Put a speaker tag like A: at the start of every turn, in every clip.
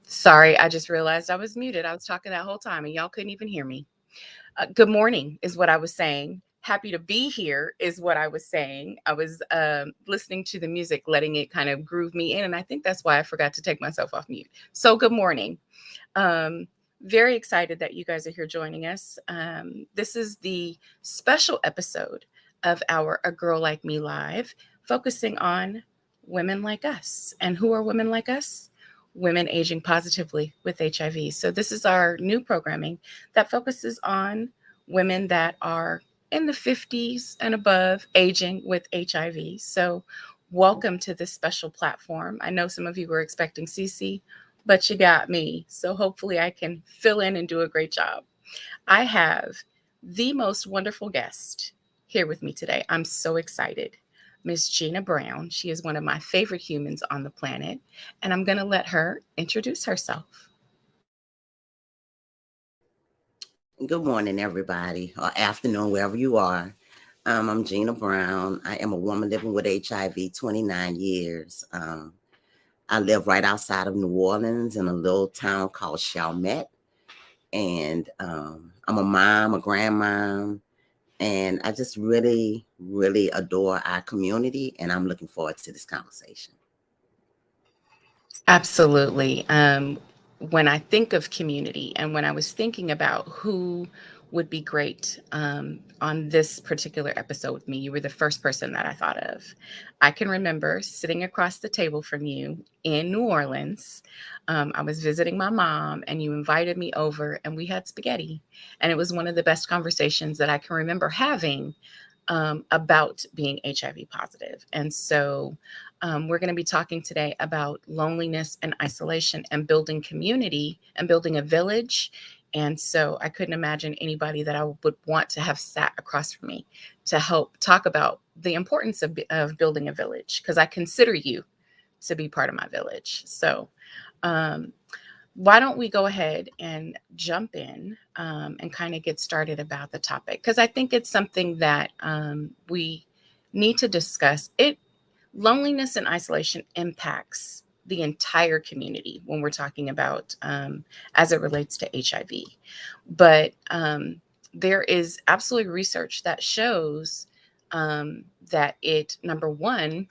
A: Sorry, I just realized I was muted. I was talking that whole time and y'all couldn't even hear me. Good morning is what I was saying. Happy to be here is what I was saying. I was listening to the music, letting it kind of groove me in. And I think that's why I forgot to take myself off mute. So, good morning. Um, very excited that you guys are here joining us. This is the special episode of our A Girl Like Me Live, focusing on women like us. And who are women like us? Women aging positively with HIV. So, this is our new programming that focuses on women that are in the 50s and above aging with HIV. So, welcome to this special platform. I know some of you were expecting Cece, but you got me. So, hopefully, I can fill in and do a great job. I have the most wonderful guest here with me today. I'm so excited. Miss Gina Brown. She is one of my favorite humans on the planet, and I'm going to let her introduce herself.
B: Good morning, everybody, or afternoon, wherever you are. I'm Gina Brown. I am a woman living with HIV 29 years. I live right outside of New Orleans in a little town called Chalmette. And I'm a mom, a grandmom, and I just really, really adore our community. And I'm looking forward to this conversation.
A: Absolutely. When I think of community and when I was thinking about who would be great on this particular episode with me, you were the first person that I thought of. I can remember sitting across the table from you in New Orleans. I was visiting my mom, and you invited me over, and we had spaghetti. And it was one of the best conversations that I can remember having about being HIV positive. And so we're going to be talking today about loneliness and isolation and building community and building a village. And so I couldn't imagine anybody that I would want to have sat across from me to help talk about the importance of building a village, because I consider you to be part of my village. So um, why don't we go ahead and jump in and kind of get started about the topic? Because I think it's something that we need to discuss. Loneliness and isolation impacts the entire community when we're talking about as it relates to HIV. But there is absolutely research that shows that it, number one,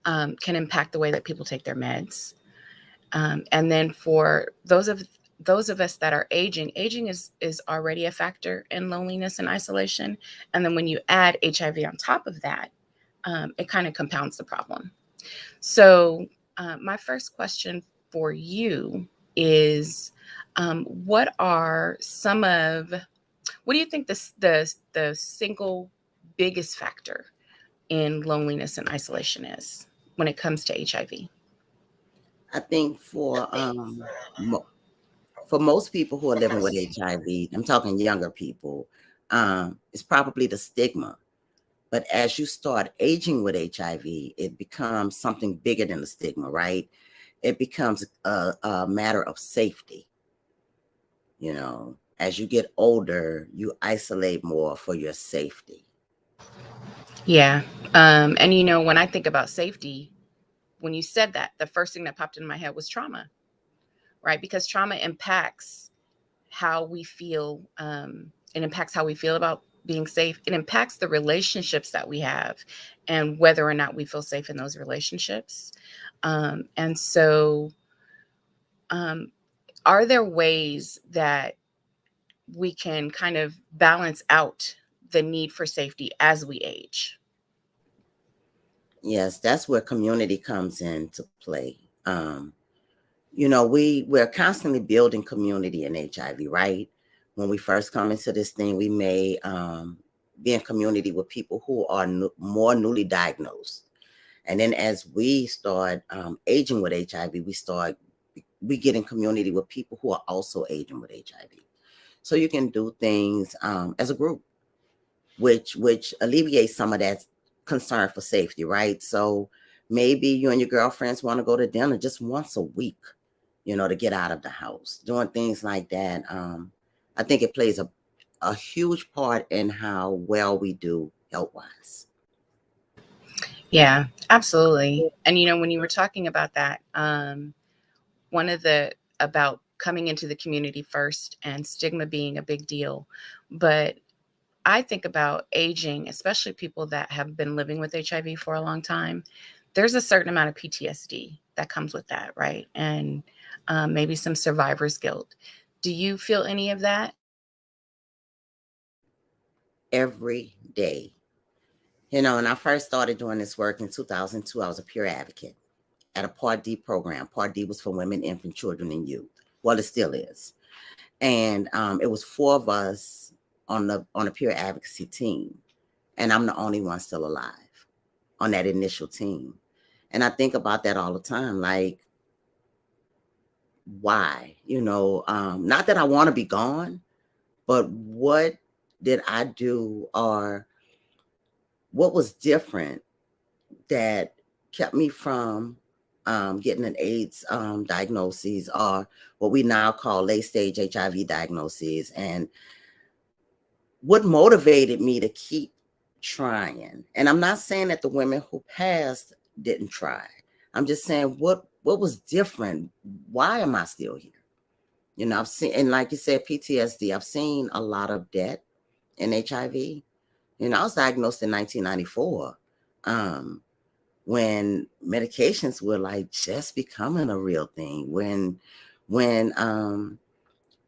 A: can impact the way that people take their meds. And then for those of us that are aging is already a factor in loneliness and isolation. And then when you add HIV on top of that, it kind of compounds the problem. So my first question for you is, what do you think the single biggest factor in loneliness and isolation is when it comes to HIV?
B: I think for most people who are living with HIV, I'm talking younger people, it's probably the stigma. But as you start aging with HIV, it becomes something bigger than the stigma, right? It becomes a matter of safety. As you get older, you isolate more for your safety.
A: Yeah. And when I think about safety, when you said that, the first thing that popped in my head was trauma, right? Because trauma impacts how we feel. It impacts how we feel about being safe. It impacts the relationships that we have and whether or not we feel safe in those relationships. And so, um, are there ways that we can kind of balance out the need for safety as we age?
B: Yes, that's where community comes into play. We're constantly building community in HIV, right? When we first come into this thing, we may be in community with people who are more newly diagnosed. And then as we start aging with HIV, we get in community with people who are also aging with HIV. So you can do things as a group, which alleviates some of that concern for safety, right? So maybe you and your girlfriends want to go to dinner just once a week, to get out of the house, doing things like that. I think it plays a huge part in how well we do health wise.
A: Yeah, absolutely. And when you were talking about that, one of the about coming into the community first and stigma being a big deal. But I think about aging, especially people that have been living with HIV for a long time. There's a certain amount of PTSD that comes with that, right? And maybe some survivor's guilt. Do you feel any of that?
B: Every day. When I first started doing this work in 2002, I was a peer advocate at a Part D program. Part D was for women, infant, children, and youth. Well, it still is. And it was 4 of us on a peer advocacy team. And I'm the only one still alive on that initial team. And I think about that all the time. Like, why? Not that I want to be gone, but what did I do, or what was different that kept me from getting an AIDS diagnosis, or what we now call late stage HIV diagnoses, and what motivated me to keep trying. And I'm not saying that the women who passed didn't try. I'm just saying what was different. Why am I still here? I've seen, and like you said, PTSD. I've seen a lot of death in HIV. I was diagnosed in 1994. When medications were like just becoming a real thing. When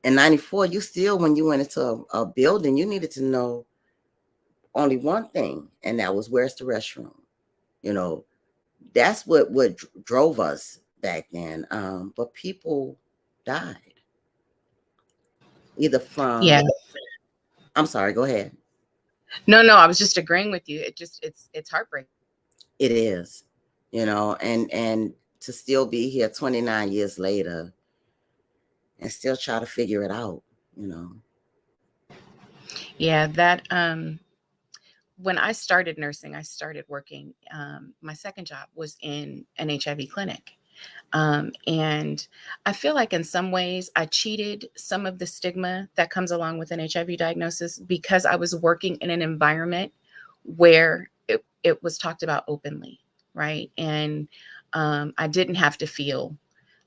B: in 94, you still, when you went into a building, you needed to know only one thing, and that was, where's the restroom? That's what drove us back then. But people died either
A: Yeah.
B: from, I'm sorry, go ahead.
A: No, I was just agreeing with you. It's heartbreaking.
B: It is, and to still be here 29 years later and still try to figure it out.
A: Yeah, that when I started nursing, I started working. My second job was in an HIV clinic. And I feel like in some ways I cheated some of the stigma that comes along with an HIV diagnosis, because I was working in an environment where it was talked about openly, right? And I didn't have to feel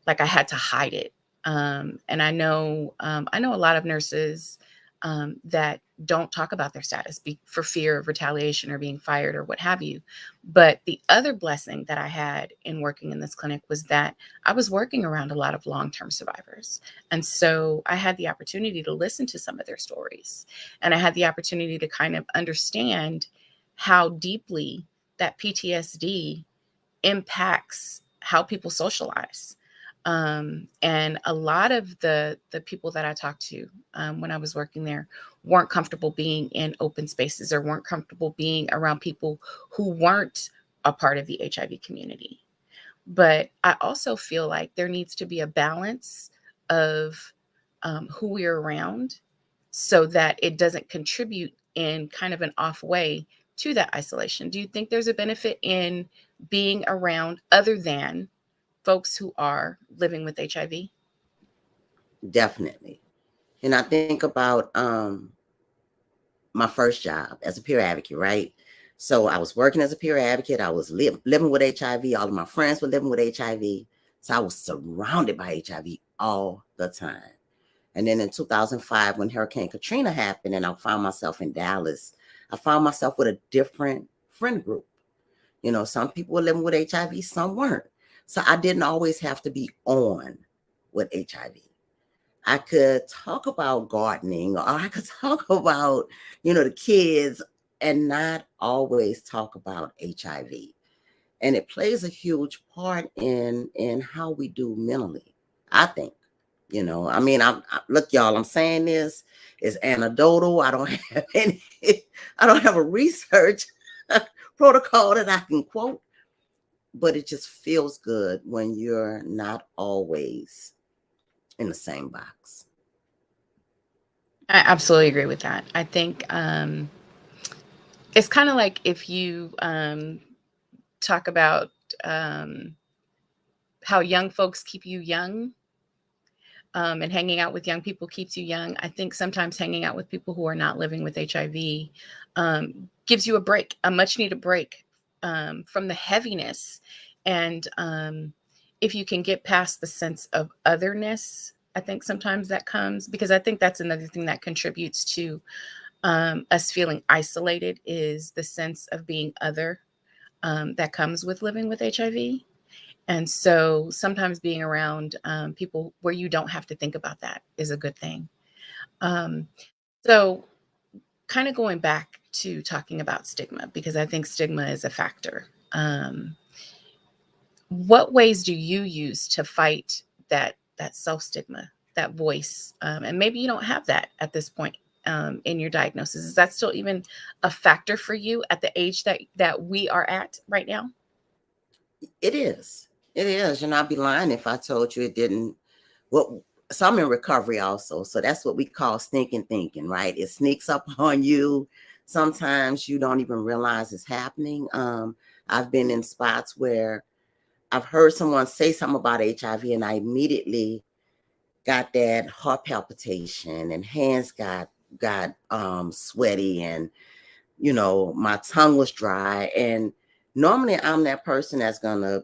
A: like I had to hide it. And I know a lot of nurses that don't talk about their status for fear of retaliation or being fired or what have you. But the other blessing that I had in working in this clinic was that I was working around a lot of long-term survivors. And so I had the opportunity to listen to some of their stories. And I had the opportunity to kind of understand how deeply that PTSD impacts how people socialize. And a lot of the people that I talked to when I was working there weren't comfortable being in open spaces, or weren't comfortable being around people who weren't a part of the HIV community. But I also feel like there needs to be a balance of who we're around, so that it doesn't contribute in kind of an off way to that isolation. Do you think there's a benefit in being around other than folks who are living with HIV?
B: Definitely. And I think about my first job as a peer advocate, right? So I was working as a peer advocate. I was living with HIV. All of my friends were living with HIV. So I was surrounded by HIV all the time. And then in 2005, when Hurricane Katrina happened and I found myself in Dallas, I found myself with a different friend group. Some people were living with HIV, some weren't. So I didn't always have to be on with HIV. I could talk about gardening, or I could talk about, the kids, and not always talk about HIV. And it plays a huge part in how we do mentally, I think. Look, y'all, I'm saying this is anecdotal. I don't have any, I don't have a research protocol that I can quote, but it just feels good when you're not always in the same box.
A: I absolutely agree with that. I think it's kind of like if you talk about how young folks keep you young, and hanging out with young people keeps you young. I think sometimes hanging out with people who are not living with HIV gives you a break, a much needed break from the heaviness. And if you can get past the sense of otherness, I think sometimes that comes, because I think that's another thing that contributes to us feeling isolated, is the sense of being other that comes with living with HIV. And so sometimes being around people where you don't have to think about that is a good thing. Um, so, kind of going back to talking about stigma, because I think stigma is a factor. What ways do you use to fight that self stigma, that voice? And maybe you don't have that at this point in your diagnosis. Is that still even a factor for you at the age that we are at right now?
B: It is. It is. And I'd be lying if I told you it didn't. Well, so I'm in recovery also. So that's what we call stinking thinking, right? It sneaks up on you. Sometimes you don't even realize it's happening. I've been in spots where I've heard someone say something about HIV and I immediately got that heart palpitation and hands got sweaty, and my tongue was dry. And normally I'm that person that's gonna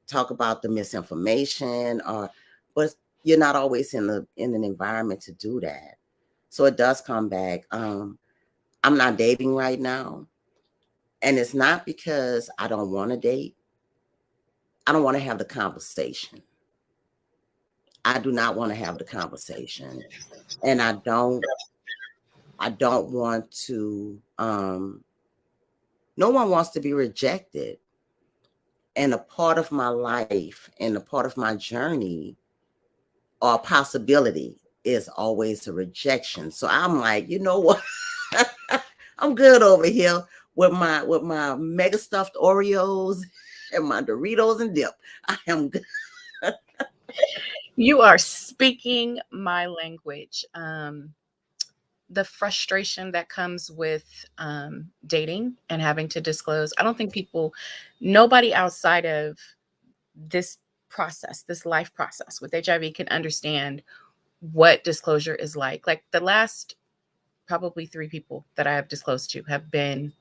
B: talk about the misinformation, but you're not always in an environment to do that. So it does come back. I'm not dating right now, and it's not because I don't want to date. I don't want to have the conversation. I do not want to have the conversation, and I don't want to. No one wants to be rejected, and a part of my life and a part of my journey or possibility is always a rejection. So I'm like, you know what? I'm good over here with my mega stuffed Oreos and my Doritos and dip. I am good.
A: You are speaking my language. The frustration that comes with dating and having to disclose. I don't think nobody outside of this process, this life process with HIV, can understand what disclosure is like. Like the last probably 3 people that I have disclosed to have been,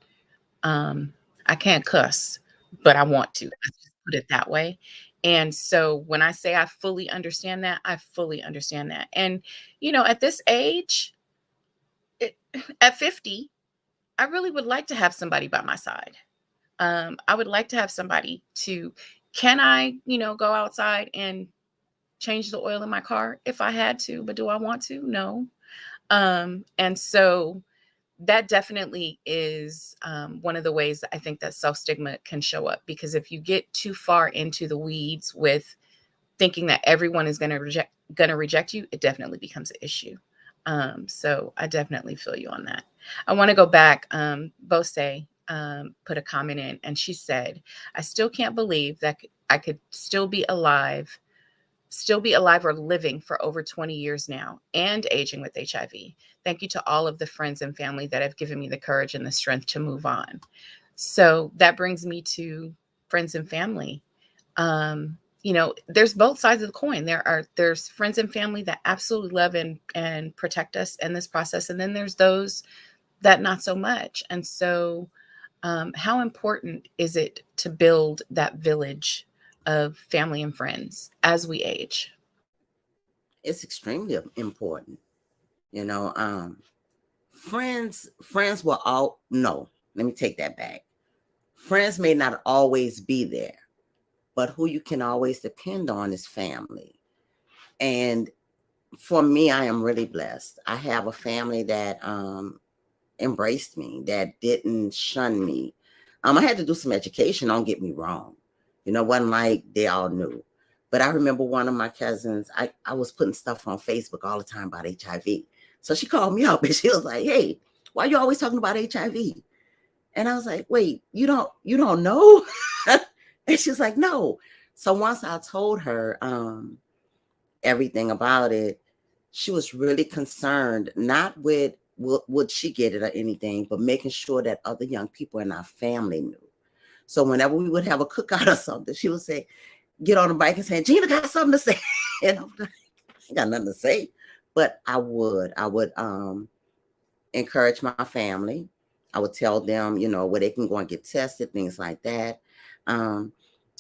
A: I can't cuss, but I want to. Let's just put it that way. And so when I say I fully understand that, I fully understand that. And, at this age, it, at 50, I really would like to have somebody by my side. I would like to have somebody can I, go outside and change the oil in my car if I had to, but do I want to? No. And so that definitely is one of the ways that I think that self stigma can show up, because if you get too far into the weeds with thinking that everyone is going to reject you, it definitely becomes an issue. So I definitely feel you on that. I want to go back. Bose put a comment in, and she said, "I still can't believe that I could still be alive or living for over 20 years now and aging with HIV. Thank you to all of the friends and family that have given me the courage and the strength to move on." So that brings me to friends and family. There's both sides of the coin. There's friends and family that absolutely love and protect us in this process. And then there's those that not so much. And so how important is it to build that village of family and friends as we age?
B: It's extremely important. You know, friends will all no, let me take that back. Friends may not always be there, but who you can always depend on is family. And for me, I am really blessed. I have a family that embraced me, that didn't shun me. I had to do some education, don't get me wrong. Wasn't like they all knew. But I remember one of my cousins, I was putting stuff on Facebook all the time about HIV. So she called me up and she was like, "Hey, why are you always talking about HIV?" And I was like, "Wait, you don't know?" And she's like, "No." So once I told her everything about it, she was really concerned, not with would she get it or anything, but making sure that other young people in our family knew. So whenever we would have a cookout or something, she would say, get on the bike and say, "Gina got something to say." And I'm like, I ain't got nothing to say. But I would encourage my family. I would tell them, where they can go and get tested, things like that. Um,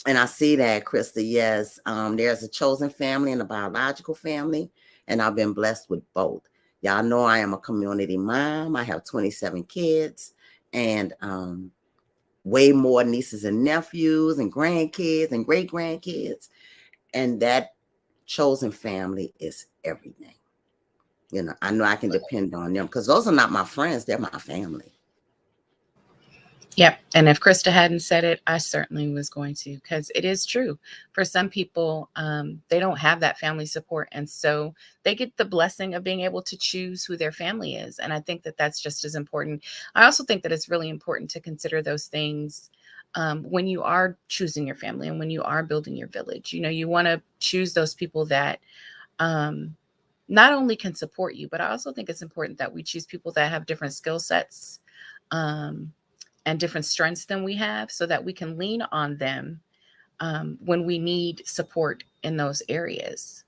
B: And I see that, Krista. Yes, there's a chosen family and a biological family, and I've been blessed with both. Y'all know I am a community mom. I have 27 kids, and way more nieces and nephews and grandkids and great grandkids. And that chosen family is everything. You know, I know I can depend on them because those are not my friends, they're my family.
A: Yep. And if Krista hadn't said it, I certainly was going to, because it is true. For some people, they don't have that family support. And so they get the blessing of being able to choose who their family is. And I think that that's just as important. I also think that it's really important to consider those things when you are choosing your family and when you are building your village. You know, you want to choose those people that not only can support you, but I also think it's important that we choose people that have different skill sets. And different strengths than we have so that we can lean on them when we need support in those areas.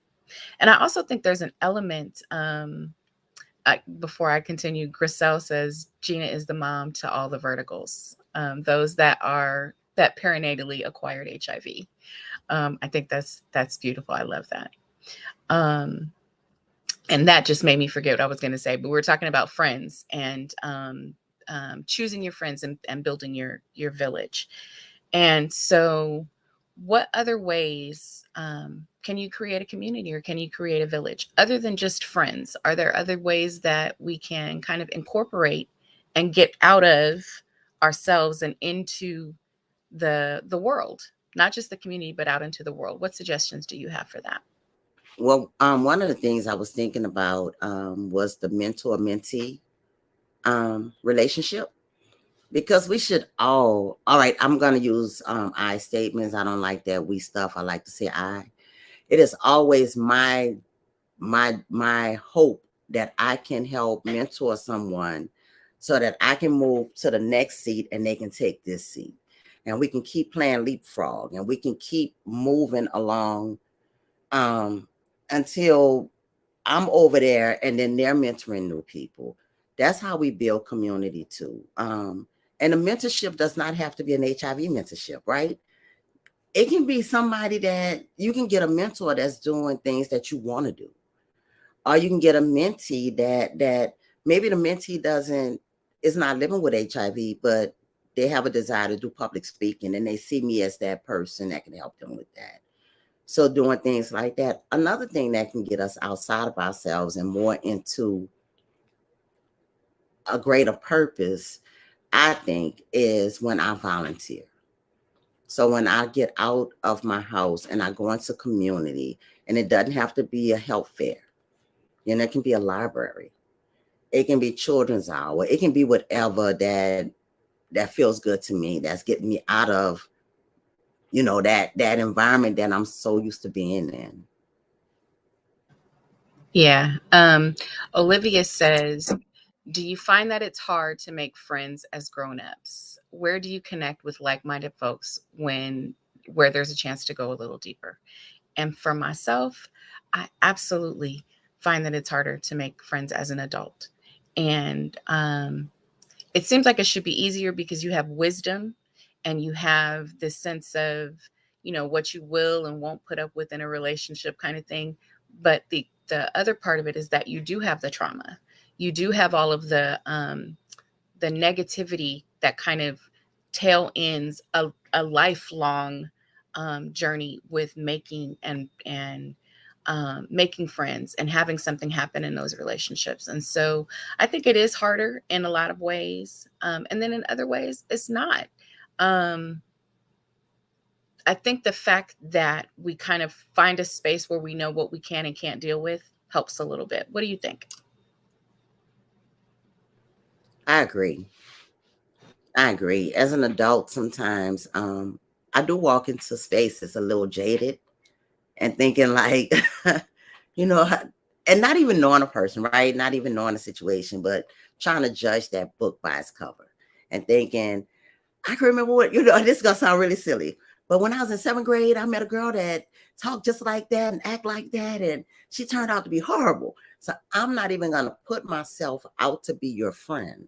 A: And I also think there's an element, before I continue, Griselle says Gina is the mom to all the verticals, those that perinatally acquired HIV. I think that's beautiful. I love that. And that just made me forget what I was going to say, but we're talking about friends and choosing your friends and building your village. And so, what other ways can you create a community or can you create a village other than just friends? Are there other ways that we can kind of incorporate and get out of ourselves and into the world, not just the community, but out into the world? What suggestions do you have for that?
B: Well, one of the things I was thinking about was the mentor-mentee relationship, because we should all right, I'm going to use I statements. I don't like that we stuff. I like to say I. It is always my hope that I can help mentor someone so that I can move to the next seat and they can take this seat. And we can keep playing leapfrog and we can keep moving along until I'm over there and then they're mentoring new people. That's how we build community too. And a mentorship does not have to be an HIV mentorship, right? It can be somebody that you can get a mentor that's doing things that you want to do. Or you can get a mentee that maybe the mentee is not living with HIV, but they have a desire to do public speaking and they see me as that person that can help them with that. So doing things like that. Another thing that can get us outside of ourselves and more into a greater purpose, I think, is when I volunteer. So when I get out of my house and I go into community, and it doesn't have to be a health fair, you know, it can be a library, it can be children's hour, it can be whatever that feels good to me, that's getting me out of, you know, that environment that I'm so used to being in.
A: Yeah. Olivia says, do you find that it's hard to make friends as grown-ups? Where do you connect with like-minded folks where there's a chance to go a little deeper? And for myself, I absolutely find that it's harder to make friends as an adult. And it seems like it should be easier because you have wisdom and you have this sense of, you know, what you will and won't put up with in a relationship kind of thing. But the other part of it is that you do have the trauma. You do have all of the negativity that kind of tail ends a lifelong journey with making and making friends and having something happen in those relationships. And so I think it is harder in a lot of ways. And then in other ways, it's not. I think the fact that we kind of find a space where we know what we can and can't deal with helps a little bit. What do you think?
B: I agree. I agree. As an adult, sometimes I do walk into spaces a little jaded and thinking like, you know, and not even knowing a person, right? Not even knowing a situation, but trying to judge that book by its cover and thinking, I can remember what, you know, this is going to sound really silly, but when I was in 7th grade, I met a girl that talked just like that and act like that. And she turned out to be horrible. So I'm not even going to put myself out to be your friend.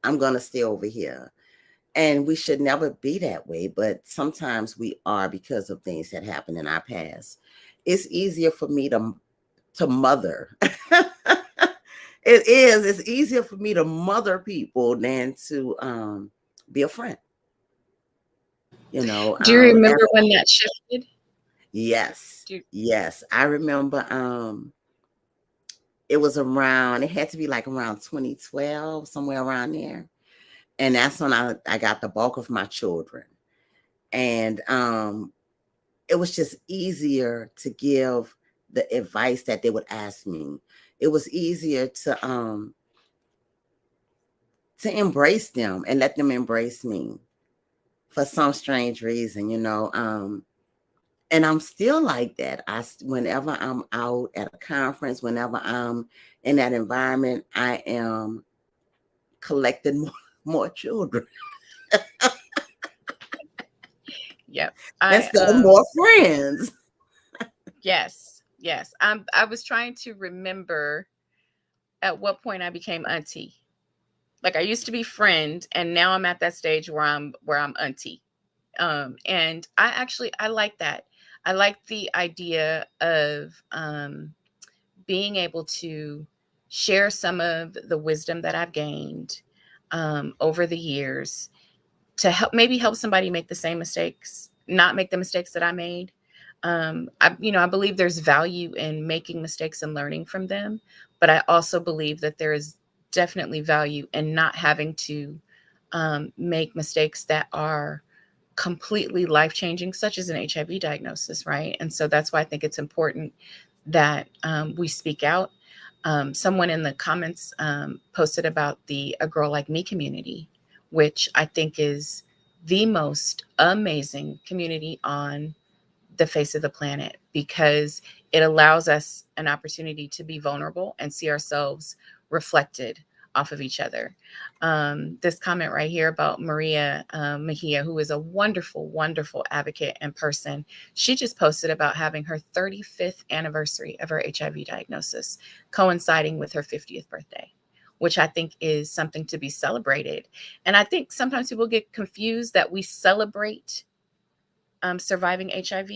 B: I'm going to stay over here. And we should never be that way, but sometimes we are because of things that happened in our past. It's easier for me to mother. It is. It's easier for me to mother people than to be a friend. You know,
A: Do you
B: and
A: remember when that shifted?
B: yes,
A: Do you,
B: yes. I remember it was around, it had to be like around 2012, somewhere around there. And that's when I got the bulk of my children. And it was just easier to give the advice that they would ask me. It was easier to embrace them and let them embrace me for some strange reason, you know. And I'm still like that. Whenever I'm out at a conference, whenever I'm in that environment, I am collecting more children
A: yep.
B: instead of more friends.
A: Yes, yes. I was trying to remember at what point I became auntie. Like I used to be friend, and now I'm at that stage where I'm auntie. And I like that. I like the idea of being able to share some of the wisdom that I've gained over the years to help somebody make the same mistakes, not make the mistakes that I made. I believe there's value in making mistakes and learning from them, but I also believe that there is definitely value in not having to make mistakes that are completely life-changing, such as an HIV diagnosis, right? And so that's why I think it's important that we speak out. Someone in the comments posted about the A Girl Like Me community, which I think is the most amazing community on the face of the planet, because it allows us an opportunity to be vulnerable and see ourselves reflected off of each other. This comment right here about Maria Mejia, who is a wonderful, wonderful advocate and person. She just posted about having her 35th anniversary of her HIV diagnosis coinciding with her 50th birthday, which I think is something to be celebrated. And I think sometimes people get confused that we celebrate surviving HIV,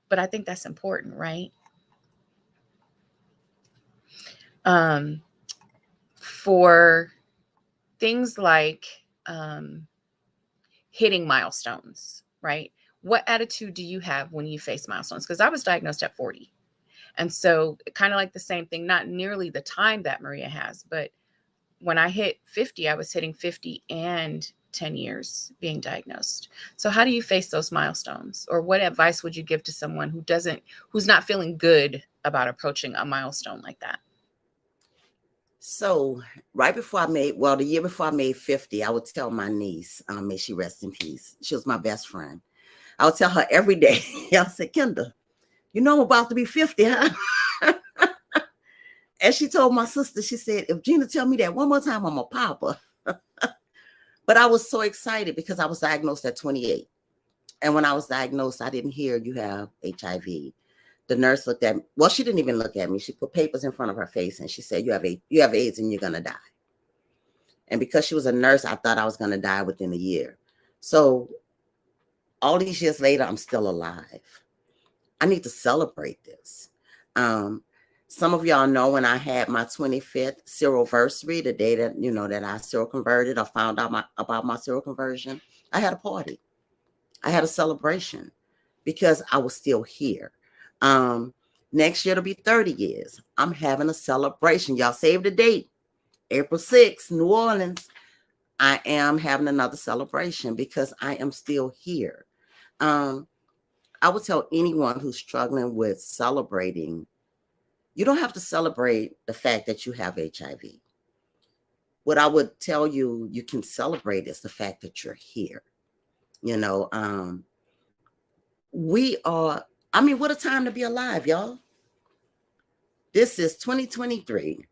A: but I think that's important, right? For things like hitting milestones, right? What attitude do you have when you face milestones? Because I was diagnosed at 40. And so, kind of like the same thing, not nearly the time that Maria has, but when I hit 50, I was hitting 50 and 10 years being diagnosed. So how do you face those milestones? Or what advice would you give to someone who's not feeling good about approaching a milestone like that?
B: So the year before I made 50, I would tell my niece, may she rest in peace. She was my best friend. I would tell her every day, I said, Kendra, you know I'm about to be 50, huh? And she told my sister, she said, if Gina tell me that one more time, I'm a papa. But I was so excited because I was diagnosed at 28. And when I was diagnosed, I didn't hear you have HIV. The nurse looked at me. Well, she didn't even look at me. She put papers in front of her face and she said, you have AIDS and you're going to die. And because she was a nurse, I thought I was going to die within a year. So all these years later, I'm still alive. I need to celebrate this. Some of y'all know when I had my 25th seroversary, the day that, that I seroconverted or found out about my seroconversion, I had a party. I had a celebration because I was still here. Next year, it'll be 30 years. I'm having a celebration. Y'all save the date. April 6th, New Orleans. I am having another celebration because I am still here. I would tell anyone who's struggling with celebrating, you don't have to celebrate the fact that you have HIV. What I would tell you, you can celebrate is the fact that you're here. What a time to be alive, y'all. This is 2023.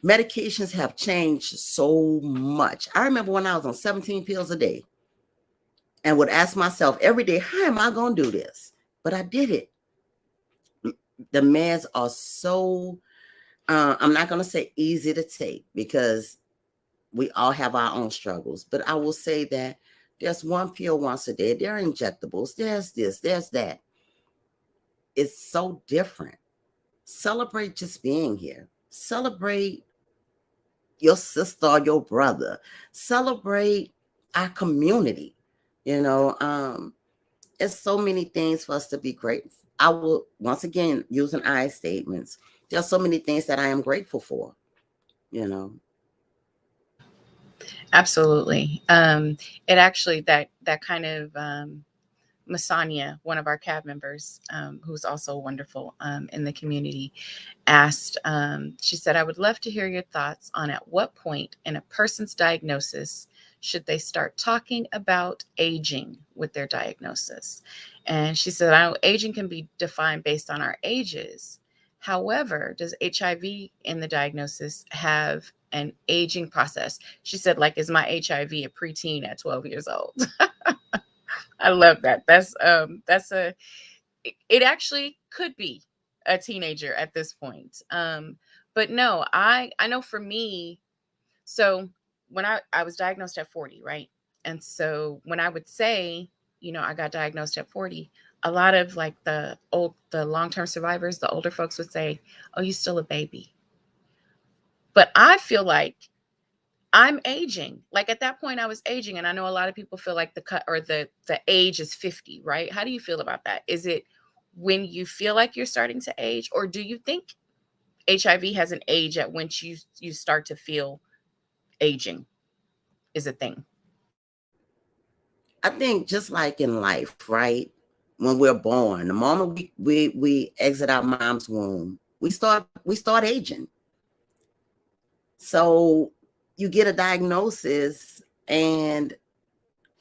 B: Medications have changed so much. I remember when I was on 17 pills a day and would ask myself every day, how am I going to do this? But I did it. The meds are so, I'm not going to say easy to take because We all have our own struggles, but I will say that there's one pill once a day. There are injectables. There's this, there's that. It's so different. Celebrate just being here. Celebrate your sister or your brother. Celebrate our community. You know, it's so many things for us to be grateful. I will once again using I statements. There's so many things that I am grateful for. You know.
A: Absolutely. It actually that kind of Masanya, one of our CAB members, who's also wonderful in the community, asked, she said, I would love to hear your thoughts on at what point in a person's diagnosis should they start talking about aging with their diagnosis. And she said, I know aging can be defined based on our ages. However, does HIV in the diagnosis have an aging process? She said, like, is my HIV a preteen at 12 years old? I love that. It actually could be a teenager at this point. But no, I know for me, so when I was diagnosed at 40, right? And so when I would say, I got diagnosed at 40, a lot of like the long-term survivors, the older folks would say, oh, you're still a baby. But I feel like I'm aging. Like at that point I was aging, and I know a lot of people feel like the cut or the age is 50, right? How do you feel about that? Is it when you feel like you're starting to age, or do you think HIV has an age at which you start to feel aging is a thing?
B: I think just like in life, right? When we're born, the moment we exit our mom's womb, we start aging. So you get a diagnosis, and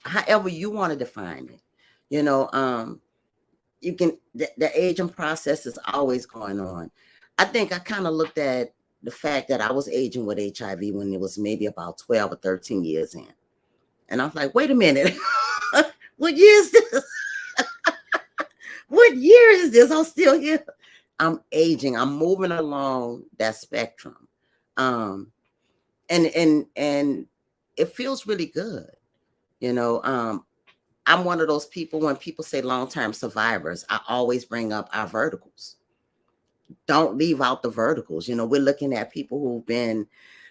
B: however you want to define it, you can the aging process is always going on. I think I kind of looked at the fact that I was aging with HIV when it was maybe about 12 or 13 years in. And I was like, wait a minute. What year is this? What year is this? I'm still here. I'm aging. I'm moving along that spectrum. And it feels really good. I'm one of those people, when people say long-term survivors, I always bring up our verticals. Don't leave out the verticals. We're looking at people who've been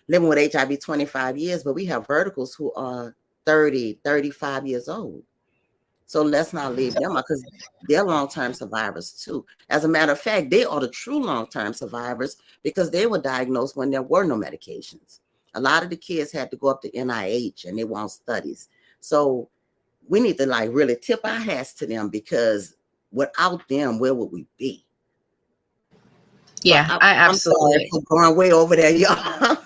B: living with HIV 25 years, but we have verticals who are 30, 35 years old. So let's not leave them out, because they're long-term survivors too. As a matter of fact, they are the true long-term survivors because they were diagnosed when there were no medications. A lot of the kids had to go up to NIH and they want studies. So we need to like really tip our hats to them, because without them, where would we be?
A: Yeah, I
B: I'm sorry
A: absolutely.
B: for going way over there, y'all.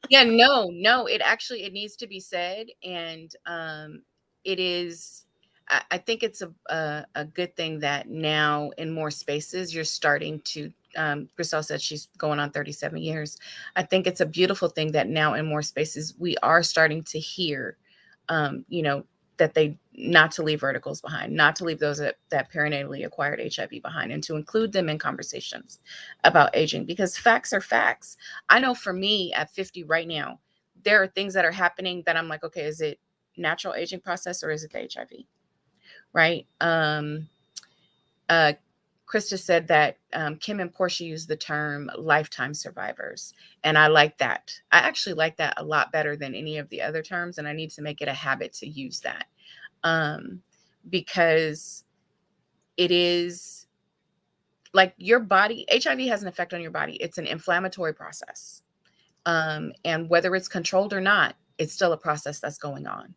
A: Yeah, no, it needs to be said. And it is, I think it's a good thing that now in more spaces you're starting to, Chriselle said she's going on 37 years. I think it's a beautiful thing that now in more spaces we are starting to hear, that they not to leave verticals behind, not to leave those that perinatally acquired HIV behind, and to include them in conversations about aging, because facts are facts. I know for me at 50 right now, there are things that are happening that I'm like, okay, is it natural aging process or is it the HIV? Right. Krista said that Kim and Portia used the term lifetime survivors. And I like that. I actually like that a lot better than any of the other terms. And I need to make it a habit to use that, because it is like your body, HIV has an effect on your body. It's an inflammatory process. And whether it's controlled or not, it's still a process that's going on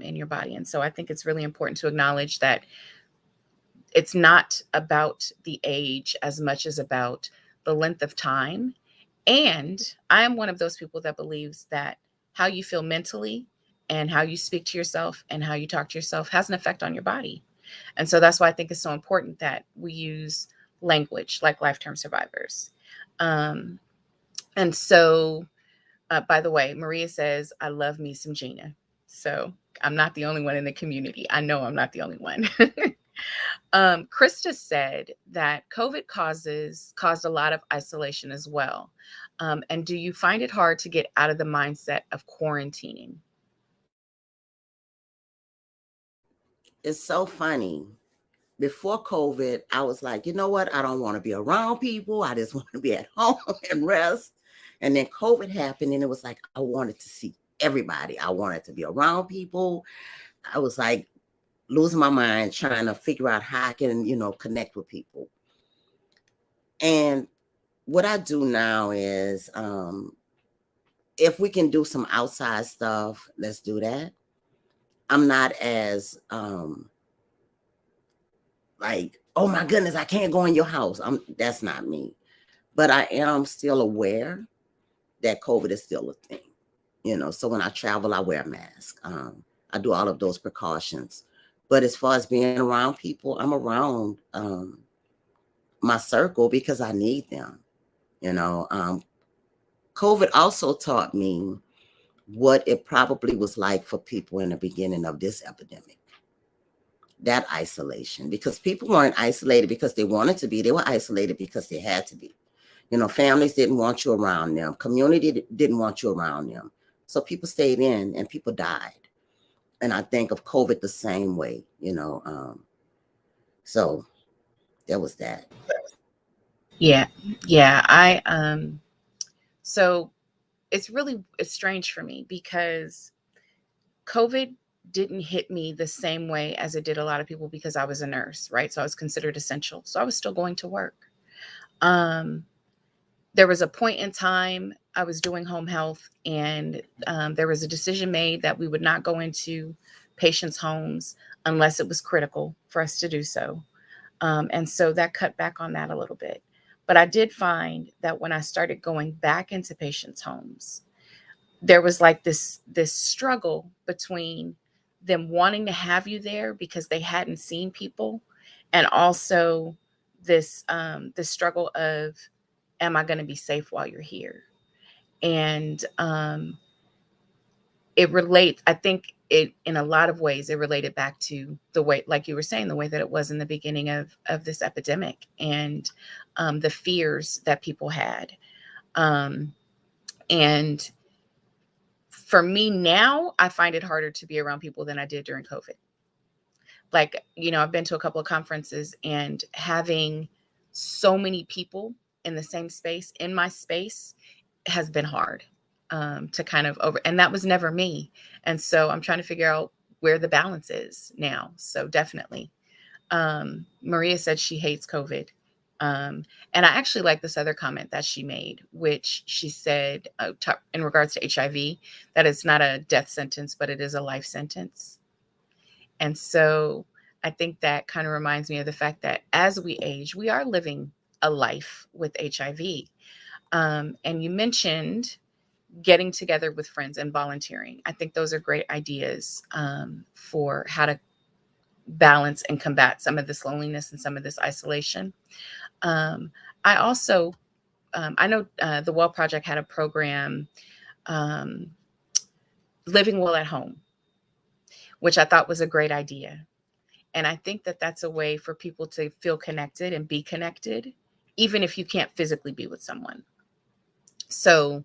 A: in your body. And so I think it's really important to acknowledge that it's not about the age as much as about the length of time. And I am one of those people that believes that how you feel mentally and how you speak to yourself and how you talk to yourself has an effect on your body. And so that's why I think it's so important that we use language like lifetime survivors. And so, by the way, Maria says, I love me some Gina. So I'm not the only one in the community. I know I'm not the only one. Krista said that COVID caused a lot of isolation as well. And do you find it hard to get out of the mindset of quarantining?
B: It's so funny. Before COVID, I was like, you know what? I don't want to be around people. I just want to be at home and rest. And then COVID happened, and it was like I wanted to see everybody. I wanted to be around people. I was like losing my mind trying to figure out how I can, connect with people. And what I do now is if we can do some outside stuff, let's do that. I'm not as like, oh my goodness, I can't go in your house. That's not me. But I am still aware that COVID is still a thing. So when I travel, I wear a mask. I do all of those precautions. But as far as being around people, I'm around my circle because I need them. COVID also taught me what it probably was like for people in the beginning of this epidemic. That isolation, because people weren't isolated because they wanted to be, they were isolated because they had to be. Families didn't want you around them. Community didn't want you around them. So people stayed in and people died. And I think of COVID the same way, so there was that.
A: Yeah. So it's strange for me because COVID didn't hit me the same way as it did a lot of people because I was a nurse, right? So I was considered essential. So I was still going to work. There was a point in time I was doing home health, and there was a decision made that we would not go into patients' homes unless it was critical for us to do so. And so that cut back on that a little bit. But I did find that when I started going back into patients' homes, there was like this struggle between them wanting to have you there because they hadn't seen people, and also this struggle of, am I going to be safe while you're here? And I think it, in a lot of ways, it related back to the way, like you were saying, the way that it was in the beginning of this epidemic, and the fears that people had. And for me now, I find it harder to be around people than I did during COVID. Like, I've been to a couple of conferences, and having so many people in the same space, in my space, has been hard to kind of and that was never me. And so I'm trying to figure out where the balance is now. So definitely. Maria said she hates COVID. And I actually like this other comment that she made, which she said in regards to HIV, that it's not a death sentence, but it is a life sentence. And so I think that kind of reminds me of the fact that as we age, we are living a life with HIV. And you mentioned getting together with friends and volunteering. I think those are great ideas for how to balance and combat some of this loneliness and some of this isolation. I also, I know the Well Project had a program, Living Well at Home, which I thought was a great idea. And I think that that's a way for people to feel connected and be connected, even if you can't physically be with someone. So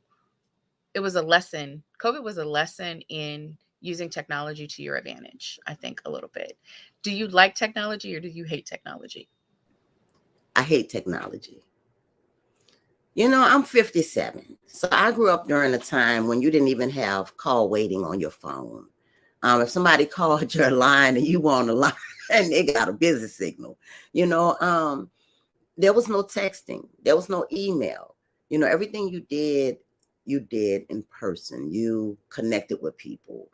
A: it was a lesson. COVID was a lesson in using technology to your advantage, I think, a little bit. Do you like technology or do you hate technology?
B: I hate technology. I'm 57. So I grew up during a time when you didn't even have call waiting on your phone. If somebody called your line and you were on the line and they got a busy signal, there was no texting. There was no email. Everything you did in person. You connected with people.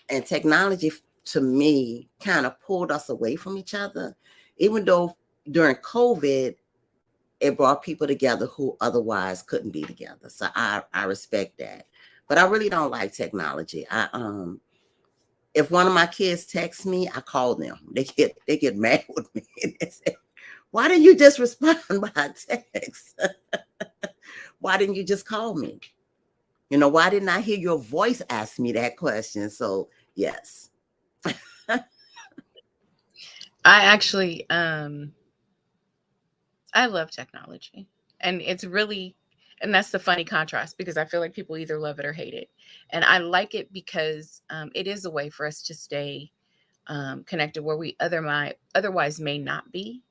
B: And technology, to me, kind of pulled us away from each other, even though during COVID, it brought people together who otherwise couldn't be together. So I respect that. But I really don't like technology. If one of my kids texts me, I call them. They get mad with me. They say, why didn't you just respond by text? Why didn't you just call me? Why didn't I hear your voice ask me that question? So yes.
A: I actually, I love technology, and it's really, and that's the funny contrast because I feel like people either love it or hate it, and I like it because it is a way for us to stay connected where we otherwise may not be.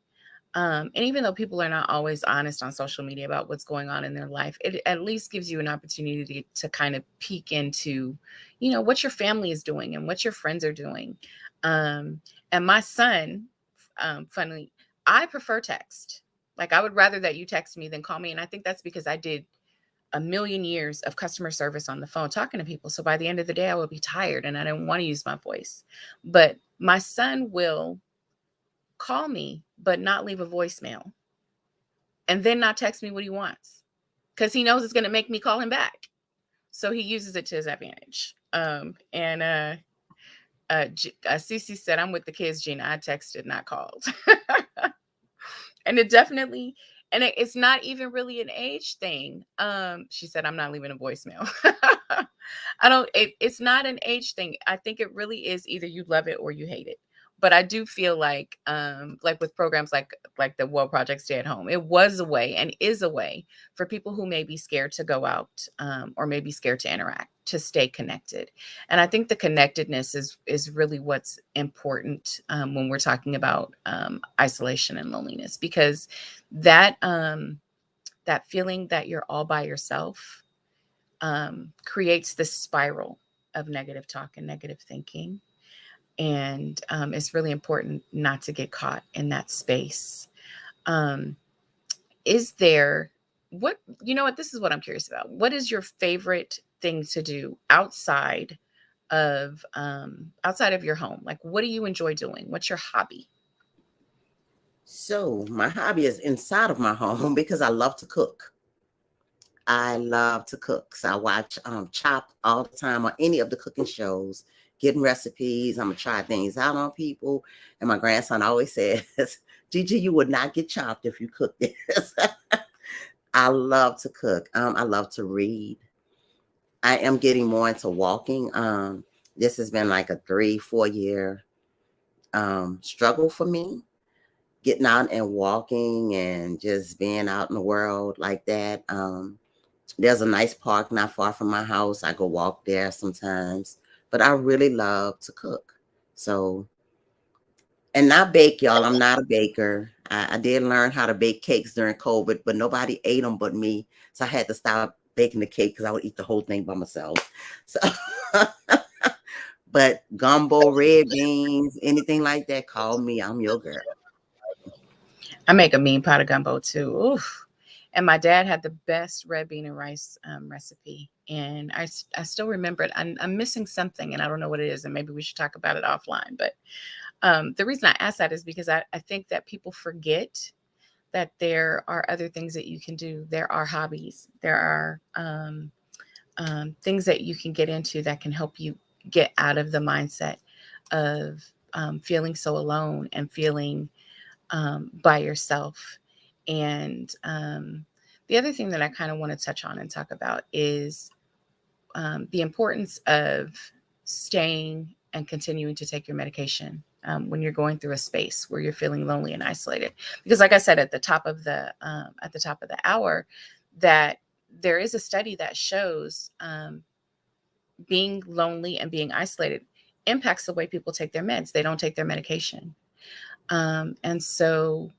A: And even though people are not always honest on social media about what's going on in their life, it at least gives you an opportunity to kind of peek into, what your family is doing and what your friends are doing. Um, and my son, funnily, I prefer text. Like I would rather that you text me than call me. And I think that's because I did a million years of customer service on the phone talking to people. So by the end of the day, I would be tired and I didn't want to use my voice. But my son will call me, but not leave a voicemail and then not text me what he wants because he knows it's going to make me call him back. So he uses it to his advantage. Cece said, I'm with the kids, Gina. I texted, not called. And it definitely, and it's not even really an age thing. She said, I'm not leaving a voicemail. It's not an age thing. I think it really is either you love it or you hate it. But I do feel like with programs like the World Project Stay at Home, it was a way and is a way for people who may be scared to go out or maybe scared to interact to stay connected. And I think the connectedness is really what's important when we're talking about isolation and loneliness, because that feeling that you're all by yourself creates this spiral of negative talk and negative thinking. And it's really important not to get caught in that space. Um, is there, this is what I'm curious about. What is your favorite thing to do outside of your home? Like, what do you enjoy doing? What's your hobby?
B: So my hobby is inside of my home because I love to cook. I love to cook. So I watch Chopped all the time on any of the cooking shows, getting recipes. I'm gonna try things out on people. And my grandson always says, Gigi, you would not get chopped if you cook this. I love to cook. I love to read. I am getting more into walking. This has been like a 3-4 year struggle for me, getting out and walking and just being out in the world like that. There's a nice park not far from my house. I go walk there sometimes, but I really love to cook. So, and not bake, y'all. I'm not a baker. I did learn how to bake cakes during COVID, but nobody ate them but me. So I had to stop baking the cake because I would eat the whole thing by myself. So, but gumbo, red beans, anything like that, call me. I'm your girl.
A: I make a mean pot of gumbo too. Oof. And my dad had the best red bean and rice recipe. And I still remember it. I'm missing something and I don't know what it is. And maybe we should talk about it offline. But the reason I ask that is because I think that people forget that there are other things that you can do. There are hobbies. There are things that you can get into that can help you get out of the mindset of feeling so alone and feeling by yourself. And the other thing that I kind of want to touch on and talk about is the importance of staying and continuing to take your medication when you're going through a space where you're feeling lonely and isolated. Because, like I said at the top of the hour, that there is a study that shows being lonely and being isolated impacts the way people take their meds. They don't take their medication. And so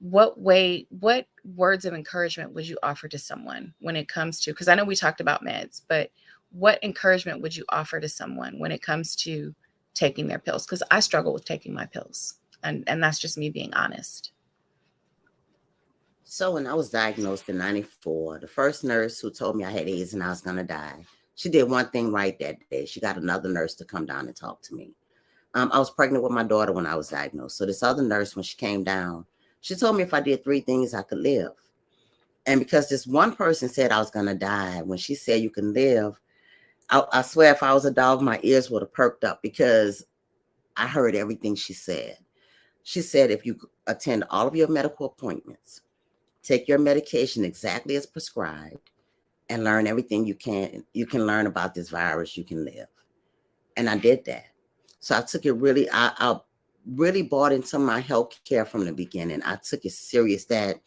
A: what words of encouragement would you offer to someone when it comes to, because I know we talked about meds, but what encouragement would you offer to someone when it comes to taking their pills? Because I struggle with taking my pills, and that's just me being honest.
B: So when I was diagnosed in 94, the first nurse who told me I had AIDS and I was going to die, she did one thing right that day. She got another nurse to come down and talk to me. I was pregnant with my daughter when I was diagnosed. So this other nurse, when she came down, she told me if I did 3 things, I could live. And because this one person said I was going to die, when she said you can live, I swear if I was a dog, my ears would have perked up because I heard everything she said. She said if you attend all of your medical appointments, take your medication exactly as prescribed, and learn everything you can learn about this virus, you can live. And I did that. So I took it really, I really bought into my health care from the beginning. I took it serious that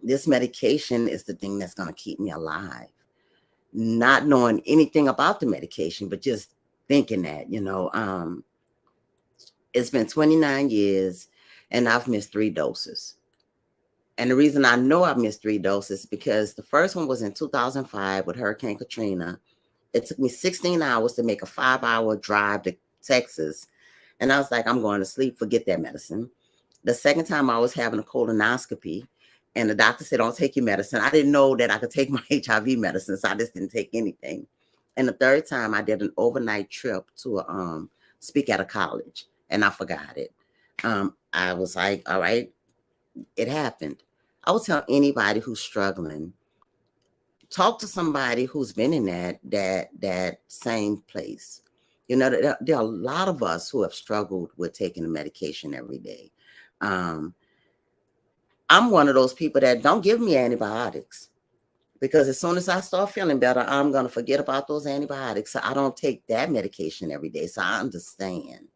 B: this medication is the thing that's going to keep me alive. Not knowing anything about the medication, but just thinking that, it's been 29 years and I've missed 3 doses. And the reason I know I've missed 3 doses is because the first one was in 2005 with Hurricane Katrina. It took me 16 hours to make a 5-hour drive to Texas. And I was like, I'm going to sleep, forget that medicine. The second time I was having a colonoscopy and the doctor said, don't take your medicine. I didn't know that I could take my HIV medicine, so I just didn't take anything. And the third time I did an overnight trip to speak at a college and I forgot it. I was like, all right, it happened. I would tell anybody who's struggling, talk to somebody who's been in that same place. There are a lot of us who have struggled with taking the medication every day. I'm one of those people that don't give me antibiotics because as soon as I start feeling better, I'm going to forget about those antibiotics. So I don't take that medication every day. So I understand,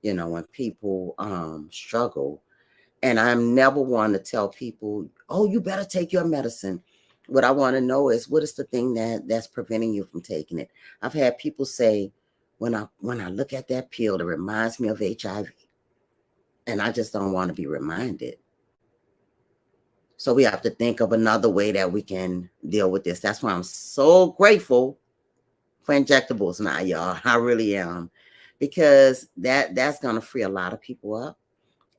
B: when people struggle. And I'm never one to tell people, oh, you better take your medicine. What I want to know is what is the thing that's preventing you from taking it? I've had people say, when I look at that pill, it reminds me of HIV. And I just don't want to be reminded. So we have to think of another way that we can deal with this. That's why I'm so grateful for injectables now, y'all. I really am. Because that's going to free a lot of people up.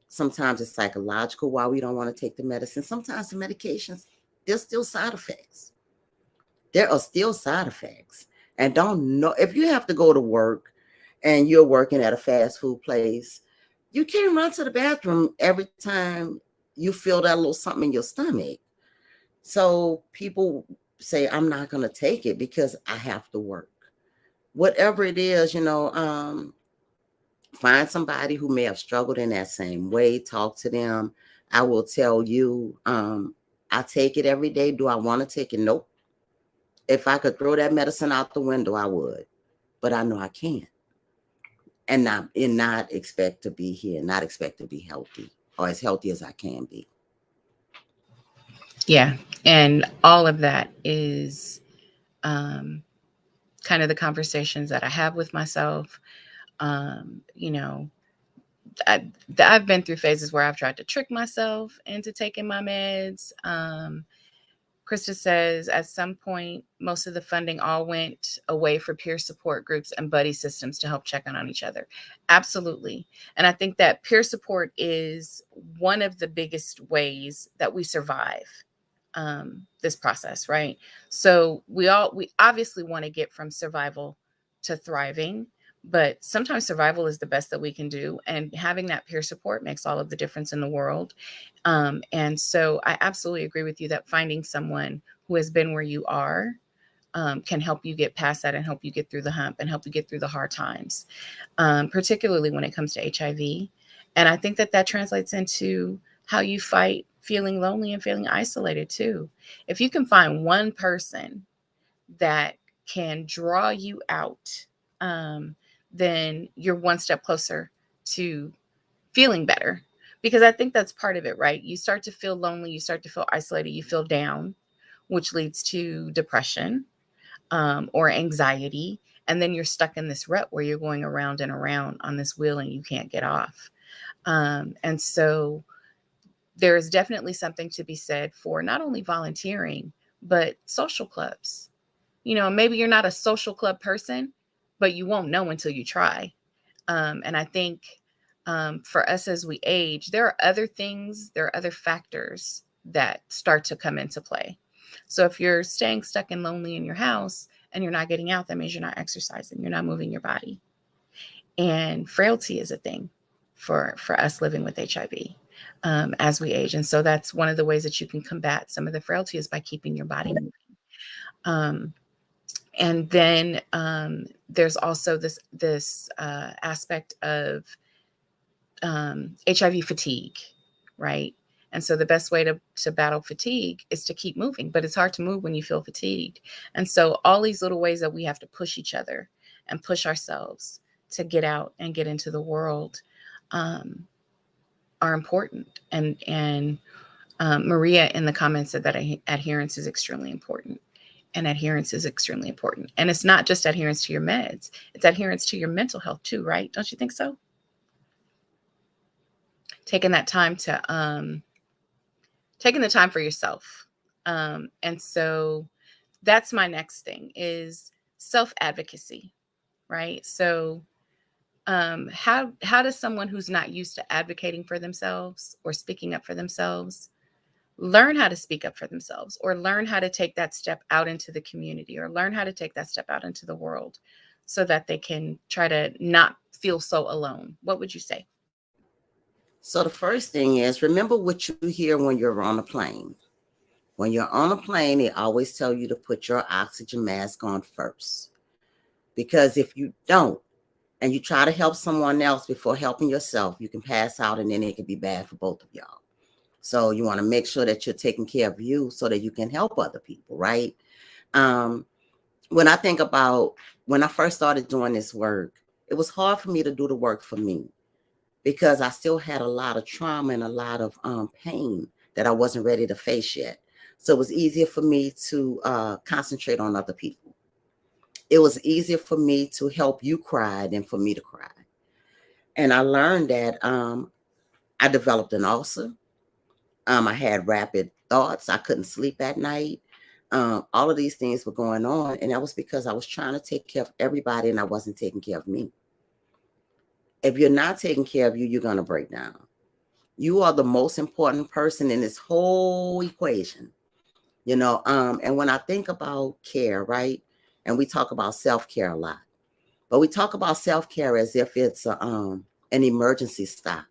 B: Sometimes it's psychological why we don't want to take the medicine. Sometimes the medications, there's still side effects. There are still side effects. And don't know, if you have to go to work and you're working at a fast food place, you can't run to the bathroom every time you feel that little something in your stomach. So people say, I'm not going to take it because I have to work. Whatever it is, find somebody who may have struggled in that same way, talk to them. I will tell you, I take it every day. Do I want to take it? Nope. If I could throw that medicine out the window, I would. But I know I can't. And not expect to be here, not expect to be healthy or as healthy as I can be.
A: Yeah. And all of that is kind of the conversations that I have with myself. I've been through phases where I've tried to trick myself into taking my meds. Krista says at some point, most of the funding all went away for peer support groups and buddy systems to help check on each other. Absolutely. And I think that peer support is one of the biggest ways that we survive this process, right? So we obviously want to get from survival to thriving, but sometimes survival is the best that we can do. And having that peer support makes all of the difference in the world. And so I absolutely agree with you that finding someone who has been where you are can help you get past that and help you get through the hump and help you get through the hard times, particularly when it comes to HIV. And I think that translates into how you fight feeling lonely and feeling isolated too. If you can find one person that can draw you out, then you're one step closer to feeling better. Because I think that's part of it, right? You start to feel lonely, you start to feel isolated, you feel down, which leads to depression or anxiety. And then you're stuck in this rut where you're going around and around on this wheel and you can't get off. And so there is definitely something to be said for not only volunteering, but social clubs. Maybe you're not a social club person, but you won't know until you try. And I think for us as we age, there are other factors that start to come into play. So if you're staying stuck and lonely in your house and you're not getting out, that means you're not exercising, you're not moving your body. And frailty is a thing for us living with HIV as we age. And so that's one of the ways that you can combat some of the frailty is by keeping your body moving. And then there's also this aspect of HIV fatigue, right? And so the best way to battle fatigue is to keep moving, but it's hard to move when you feel fatigued. And so all these little ways that we have to push each other and push ourselves to get out and get into the world um, are important. And Maria in the comments said that adherence is extremely important. And adherence is extremely important. And it's not just adherence to your meds, it's adherence to your mental health too, right? Don't you think so? Taking that time to taking the time for yourself. And so that's my next thing is self-advocacy, right? So how does someone who's not used to advocating for themselves or speaking up for themselves learn how to speak up for themselves, or learn how to take that step out into the community, or learn how to take that step out into the world so that they can try to not feel so alone? What would you say?
B: So the first thing is, remember what you hear when you're on a plane. When you're on a plane, they always tell you to put your oxygen mask on first. Because if you don't, and you try to help someone else before helping yourself, you can pass out and then it can be bad for both of y'all. So you want to make sure that you're taking care of you so that you can help other people, right? When I think about when I first started doing this work, it was hard for me to do the work for me because I still had a lot of trauma and a lot of pain that I wasn't ready to face yet. So it was easier for me to concentrate on other people. It was easier for me to help you cry than for me to cry. And I learned that I developed an ulcer. I had rapid thoughts. I couldn't sleep at night. All of these things were going on. And that was because I was trying to take care of everybody and I wasn't taking care of me. If you're not taking care of you, you're going to break down. You are the most important person in this whole equation, and when I think about care, right, and we talk about self-care a lot, but we talk about self-care as if it's an emergency stop.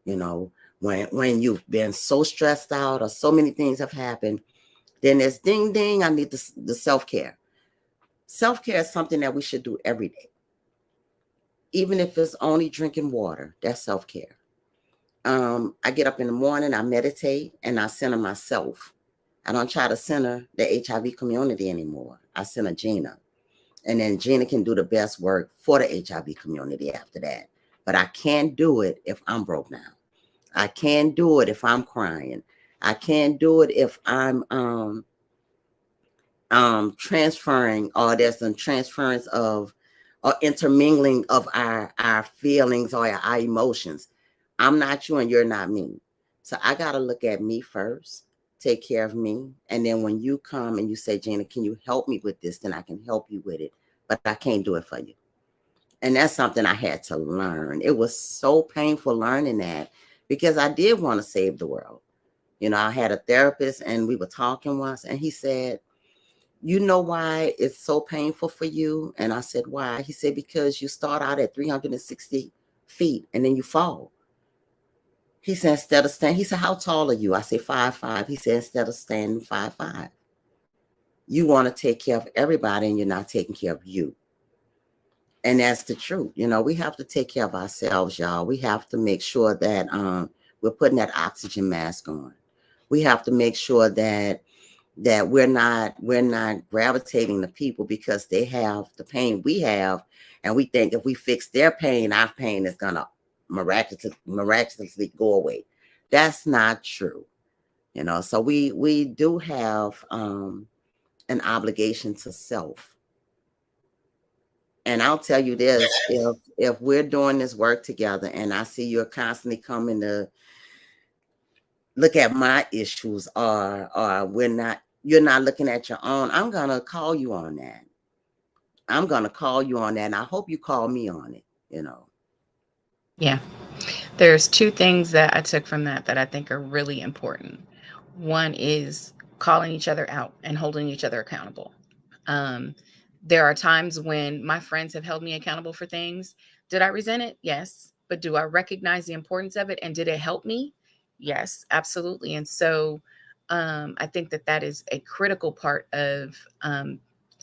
B: When you've been so stressed out or so many things have happened, then there's ding ding, I need the self-care. Self-care is something that we should do every day, even if it's only drinking water. That's self-care. I get up in the morning, I meditate, and I center myself. I don't try to center the HIV community anymore. I center Gina. And then Gina can do the best work for the HIV community after that. But I can't do it if I'm broke down. I can't do it if I'm crying. I can't do it if I'm transferring, or there's some transference of or intermingling of our feelings or our emotions. I'm not you and you're not me. So I got to look at me first, take care of me. And then when you come and you say, Gina, can you help me with this? Then I can help you with it. But I can't do it for you. And that's something I had to learn. It was so painful learning that because I did want to save the world. I had a therapist and we were talking once and he said, you know why it's so painful for you? And I said, why? He said, because you start out at 360 feet and then you fall. He said, instead of standing, he said, how tall are you? I said, 5'5". He said, instead of standing 5'5", you want to take care of everybody and you're not taking care of you. And that's the truth. We have to take care of ourselves, y'all. We have to make sure that we're putting that oxygen mask on. We have to make sure that we're not gravitating to people because they have the pain we have, and we think if we fix their pain, our pain is gonna miraculously go away. That's not true. So we do have an obligation to self. And I'll tell you this, if we're doing this work together and I see you're constantly coming to look at my issues or you're not looking at your own, I'm going to call you on that. And I hope you call me on it,
A: Yeah. There's two things that I took from that I think are really important. One is calling each other out and holding each other accountable. There are times when my friends have held me accountable for things. Did I resent it? Yes. But do I recognize the importance of it? And did it help me? Yes, absolutely. And so I think that is a critical part of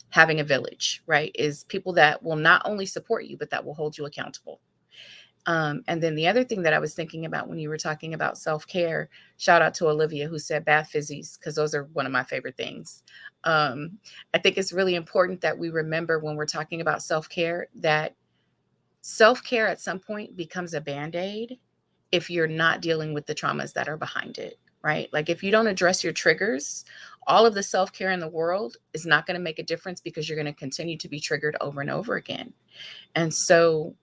A: having a village, right? Is people that will not only support you, but that will hold you accountable. And then the other thing that I was thinking about when you were talking about self-care, shout out to Olivia who said bath fizzies, because those are one of my favorite things. I think it's really important that we remember when we're talking about self-care that self-care at some point becomes a band-aid if you're not dealing with the traumas that are behind it, right? Like if you don't address your triggers, all of the self-care in the world is not going to make a difference because you're going to continue to be triggered over and over again. And so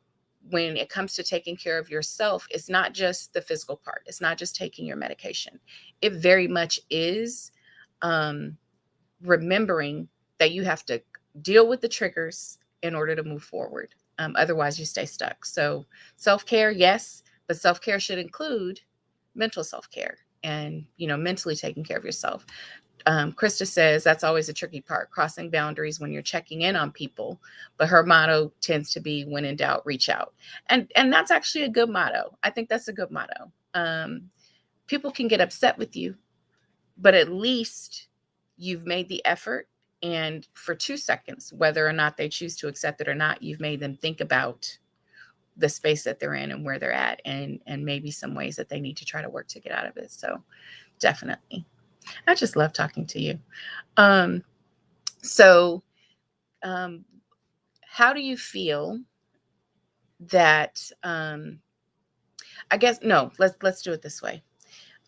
A: when it comes to taking care of yourself, it's not just the physical part. It's not just taking your medication. It very much is remembering that you have to deal with the triggers in order to move forward. Otherwise, you stay stuck. So self-care, yes, but self-care should include mental self-care and, mentally taking care of yourself. Krista says that's always a tricky part, crossing boundaries when you're checking in on people. But her motto tends to be, when in doubt, reach out. And that's actually a good motto. I think that's a good motto. People can get upset with you, but at least you've made the effort. And for 2 seconds, whether or not they choose to accept it or not, you've made them think about the space that they're in and where they're at, and maybe some ways that they need to try to work to get out of it. So definitely. I just love talking to you. So how do you feel that, I guess, no, let's do it this way.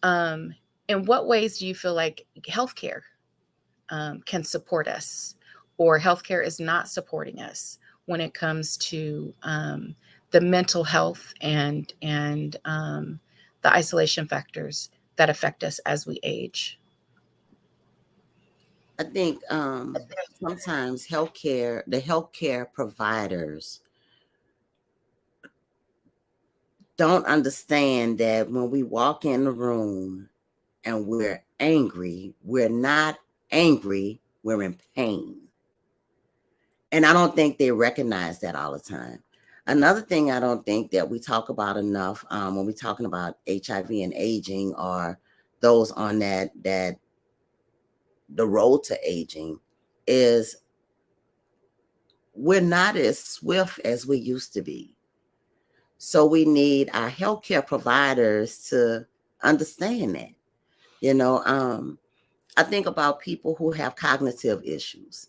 A: In what ways do you feel like healthcare can support us, or healthcare is not supporting us when it comes to the mental health and the isolation factors that affect us as we age?
B: I think sometimes the healthcare providers don't understand that when we walk in the room and we're angry, we're not angry, we're in pain. And I don't think they recognize that all the time. Another thing I don't think that we talk about enough when we're talking about HIV and aging, or those on the road to aging, is we're not as swift as we used to be. So we need our healthcare providers to understand that. I think about people who have cognitive issues,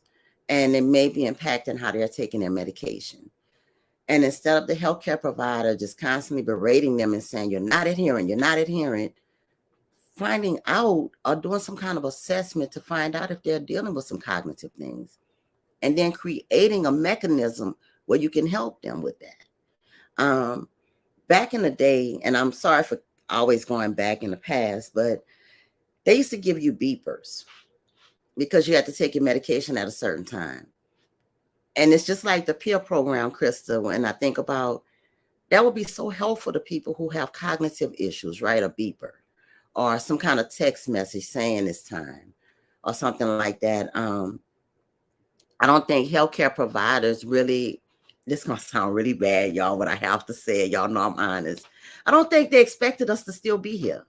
B: and it may be impacting how they're taking their medication. And instead of the healthcare provider just constantly berating them and saying, you're not adherent, finding out or doing some kind of assessment to find out if they're dealing with some cognitive things, and then creating a mechanism where you can help them with that. Back in the day, and I'm sorry for always going back in the past, but they used to give you beepers because you had to take your medication at a certain time. And it's just like the peer program, Krista, when I think about that, would be so helpful to people who have cognitive issues, right? A beeper or some kind of text message saying it's time or something like that. I don't think healthcare providers really, this is going to sound really bad, y'all, but I have to say it. Y'all know I'm honest. I don't think they expected us to still be here.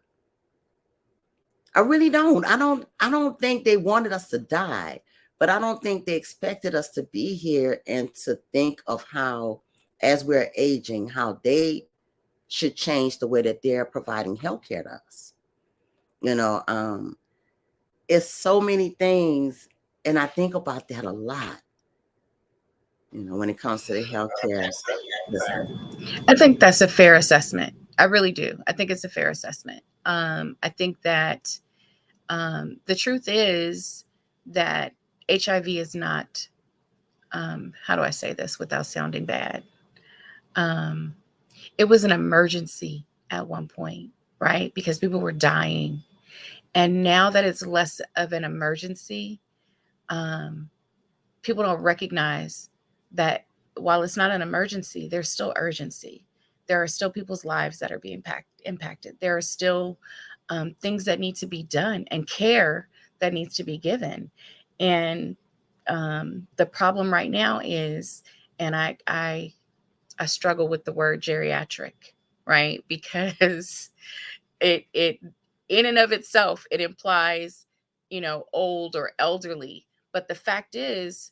B: I really don't. I don't think they wanted us to die, but I don't think they expected us to be here and to think of how, as we're aging, how they should change the way that they're providing healthcare to us. It's so many things, and I think about that a lot. When it comes to the healthcare.
A: I think that's a fair assessment. I really do. I think it's a fair assessment. I think that the truth is that HIV is not, how do I say this without sounding bad? It was an emergency at one point, right? Because people were dying. And now that it's less of an emergency, people don't recognize that while it's not an emergency, there's still urgency. There are still people's lives that are being impacted. There are still things that need to be done and care that needs to be given. And the problem right now is, and I struggle with the word geriatric, right? Because it in and of itself, it implies, old or elderly. But the fact is,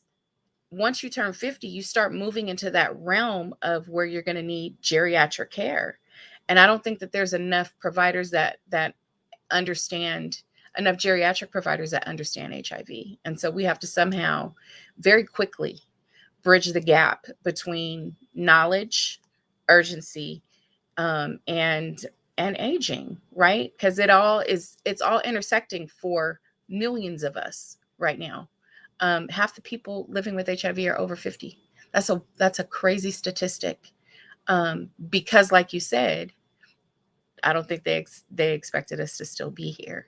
A: once you turn 50, you start moving into that realm of where you're going to need geriatric care. And I don't think that there's enough providers that understand, enough geriatric providers that understand HIV. And so we have to somehow very quickly bridge the gap between, knowledge, urgency, and aging, right? Because it's all intersecting for millions of us right now. Half the people living with HIV are over 50. That's a crazy statistic. Because, like you said, I don't think they expected us to still be here,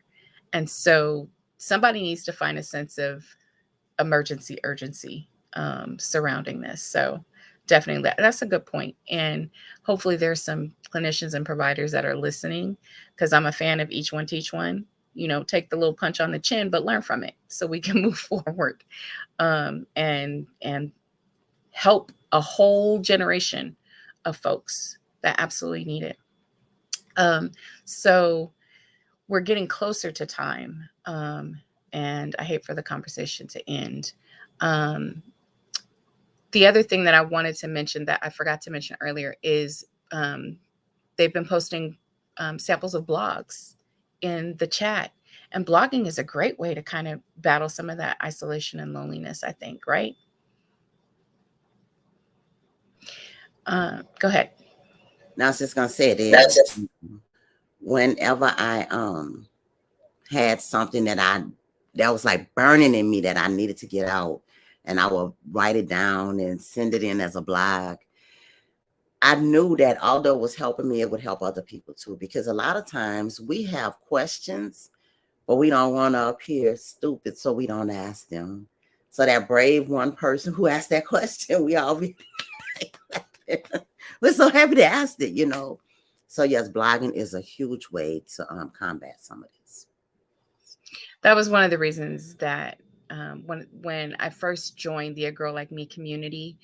A: and so somebody needs to find a sense of emergency urgency surrounding this. So definitely that's a good point. And hopefully there's some clinicians and providers that are listening, because I'm a fan of each one teach one. Take the little punch on the chin, but learn from it so we can move forward, and help a whole generation of folks that absolutely need it. So we're getting closer to time, and I hate for the conversation to end. The other thing that I wanted to mention that I forgot to mention earlier is they've been posting samples of blogs in the chat. And blogging is a great way to kind of battle some of that isolation and loneliness, I think, right? Go ahead.
B: Now I was just gonna say this. Whenever I had something that was like burning in me that I needed to get out, and I would write it down and send it in as a blog, I knew that although it was helping me, it would help other people too. Because a lot of times we have questions, but we don't want to appear stupid, so we don't ask them. So that brave one person who asked that question, we all be we're so happy to ask it, So yes, blogging is a huge way to combat some of this.
A: That was one of the reasons that when I first joined the A Girl Like Me community,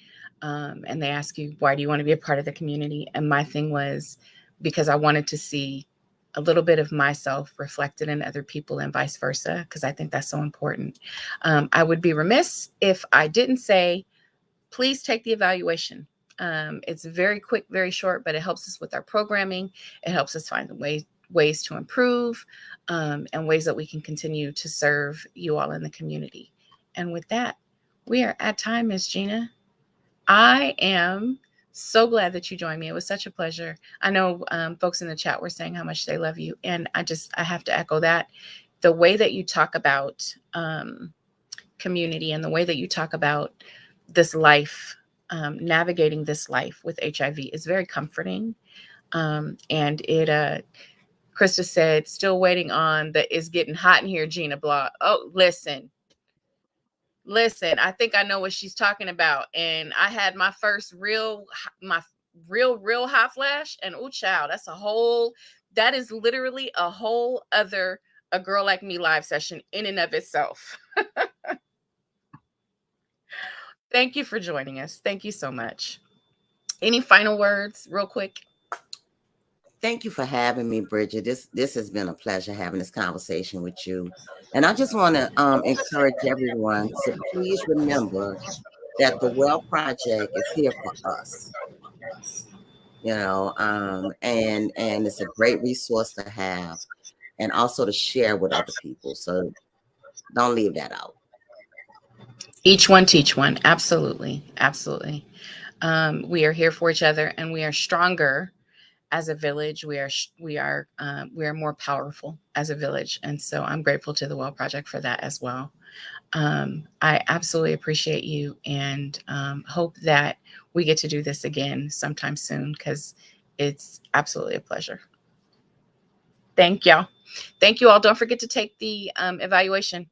A: and they ask you, why do you want to be a part of the community? And my thing was because I wanted to see a little bit of myself reflected in other people and vice versa, because I think that's so important. I would be remiss if I didn't say, please take the evaluation. It's very quick, very short, but it helps us with our programming. It helps us find ways to improve, and ways that we can continue to serve you all in the community. And with that, we are at time, Ms. Gina. I am so glad that you joined me. It was such a pleasure. I know folks in the chat were saying how much they love you, and I have to echo that. The way that you talk about community, and the way that you talk about this life, navigating this life with HIV, is very comforting. And it, Krista said, still waiting on the "It's getting hot in here" Gina blog. Oh, listen, I think I know what she's talking about. And I had my real hot flash, and oh child, that is literally a whole other A Girl Like Me live session in and of itself. Thank you for joining us. Thank you so much. Any final words real quick?
B: Thank you for having me, Bridget. This has been a pleasure having this conversation with you. And I just want to encourage everyone to please remember that the Well Project is here for us. And it's a great resource to have, and also to share with other people. So don't leave that out.
A: Each one teach one. Absolutely. Absolutely. We are here for each other, and we are stronger as a village. We are more powerful as a village. And so I'm grateful to the Well Project for that as well. I absolutely appreciate you, and hope that we get to do this again sometime soon, because it's absolutely a pleasure. Thank y'all. Thank you all. Don't forget to take the evaluation.